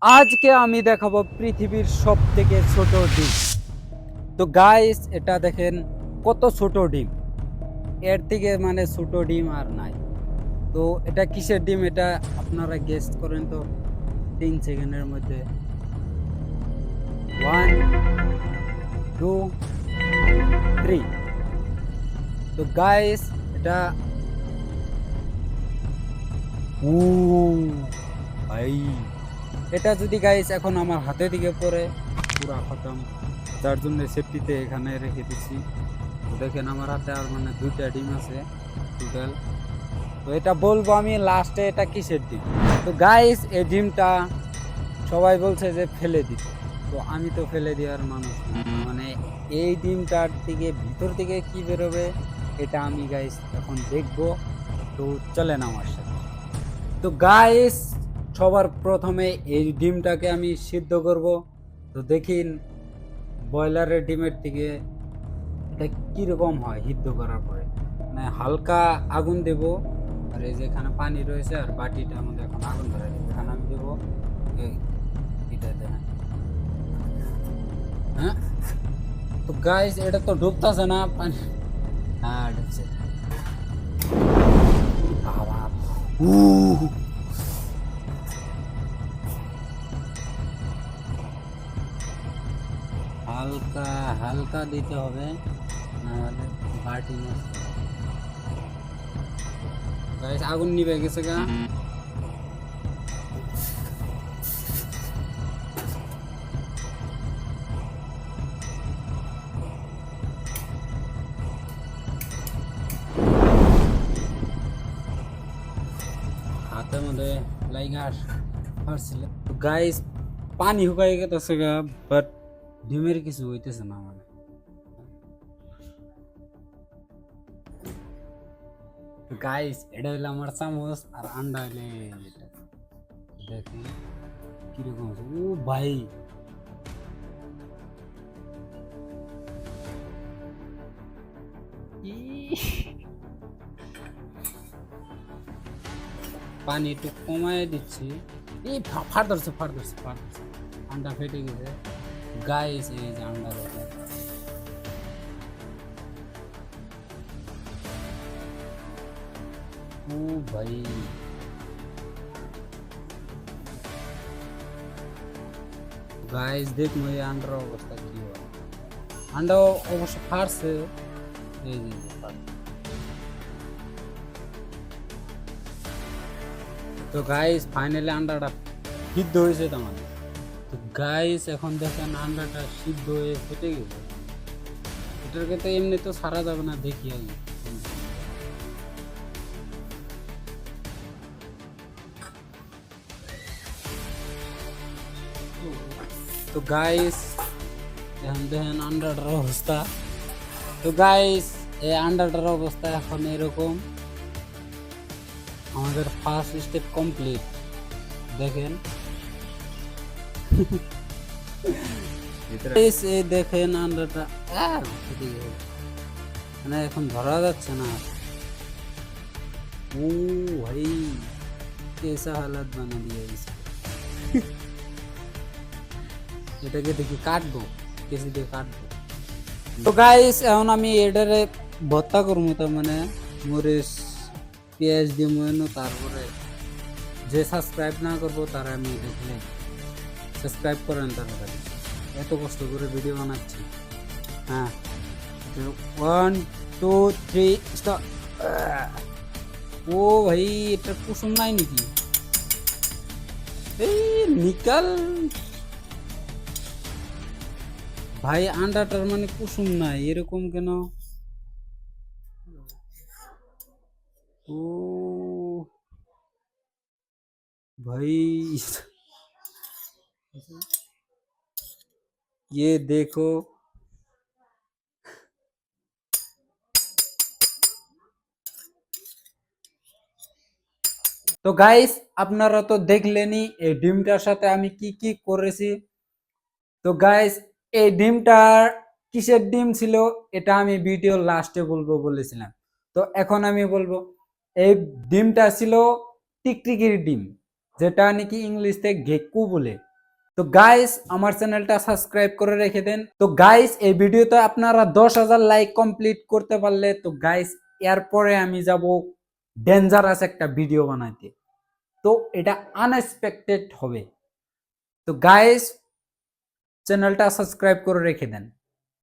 আজকে আমি দেখাবো পৃথিবীর সব থেকে ছোট ডিম। তো গাইস, এটা দেখেন কত ছোট ডিম। এর থেকে মানে ছোট ডিম আর নাই। তো এটা কিসের ডিম, এটা আপনারা গেস করেন তো 3 সেকেন্ডের মধ্যে। 1, 2, 3। তো গাইস, এটা ও ভাই, এটা যদি গাইস এখন আমার হাতে দিকে পড়ে পুরা খতম। যার জন্য সেফটিতে এখানে রেখে দিচ্ছি। তো দেখেন আমার হাতে আর মানে 2টা ডিম আছে টোটাল। তো এটা বলবো আমি লাস্টে এটা কিসের ডিম। তো গাইস, এই ডিমটা সবাই বলছে যে ফেলে দিতে। তো আমি তো ফেলে দেওয়ার মানুষ না। মানে এই ডিমটার থেকে ভিতর থেকে কি বেরোবে এটা আমি গাইস এখন দেখবো। তো চলেন আমার সাথে। তো গাইস, সবার প্রথমে এই ডিমটাকে আমি সিদ্ধ করব। তো দেখিন ব্রয়লারের ডিমের থেকে এটা কিরকম হয় সিদ্ধ করার পরে। মানে হালকা আগুন দেব, আর এই যে এখানে পানি রয়েছে আর বাটিটার মধ্যে এখন আগুন ধরে দেবো। এখানে আমি দেবো এটা দেন। হ্যাঁ, তো গাইস এটা তো ডুবতেছে না পানি। হ্যাঁ, ডুবছে। বাবা, হালকা হালকা দিতে হবে, নাহলে বাটি নষ্ট হবে। গাইস আগুন নিভে গেছে গা। হাতের মধ্যে লাইগা আসছিল। তো গাইস পানি শুকাই গেছে গা, বাট ডিমের কিছু হইতেছে না। মানে গাইস এটা হইলো আমার চামচ, আর আন্ডা হইলে এটা। দেখেন কিরকম আছে। ও ভাই, পানি একটু কমায় দিচ্ছি। এই ফাট ধরছে, ফাট ধরছে, ফাট ধরছে। আন্ডা ফেটে গেছে গাইস। এই যে আন্ডা দেখেন। ও ভাই, গাইস দেখুন এই আন্ডার অবস্থা কি হয়। আন্ডা অবশ্য ফাটছে। এই যে ফাটছে। তো গাইস ফাইনালি আন্ডাটা সিদ্ধ হয়েছে তেমন। তো গাইস এখন দেখেন আন্ডাটা সিদ্ধ হয়ে ফেটে গেছে। এটাকে তো এমনি তো সারা যাবে না, দেখি আগে। তো গাইস এখন দেখেন আন্ডাটার অবস্থা। তো গাইস এই আন্ডাটার অবস্থা এখন এরকম। আমাদের ফার্স্ট স্টেপ কমপ্লিট। দেখেন এই দেখেন আন্ডাটা মানে এখন ধরা যাচ্ছে না। ও ভাই, कैसा हालत बना दिया इसको। এটাকে দেখি কাটবো, কেসি দিয়ে কাটবো। তো গাইস এখন আমি এটারে ভর্তা করবো। তার মানে মরিচ পেঁয়াজ দিয়ে ময়নো, তারপরে যে সাবস্ক্রাইব না করবো তারা আমি দেখলে সাবস্ক্রাইব করেন তাড়াতাড়ি। এত কষ্ট করে ভিডিও বানাচ্ছি। হ্যাঁ, 1, 2, 3 স্টার্ট। ও ভাই, এটা কুসুম নাই নাকি? এই নিকাল ভাই, আন্ডাটার মানে কুসুম নাই, এরকম কেন? ও भाई, ये देखो। তো গাইস আপনারা তো দেখলেনই এই ডিমটার সাথে আমি কি কি করেছি। তো গাইস এই ডিমটার কিসের ডিম ছিল এটা আমি ভিডিও লাস্টে বলবো বলেছিলাম। তো এখন আমি বলবো এই ডিমটা ছিল টিকটিকির ডিম, যেটা নাকি ইংলিশে গেকু বলে। তো গাইস আমার চ্যানেলটা সাবস্ক্রাইব করে রেখে দেন। তো গাইস এই ভিডিওতে আপনারা 10,000 লাইক কমপ্লিট করতে পারলে তো গাইস এরপরে আমি যাব ডেঞ্জারাস একটা ভিডিও বানাইতে। তো এটা আনএক্সপেক্টেড হবে। তো গাইস চ্যানেলটা সাবস্ক্রাইব করে রেখে দেন।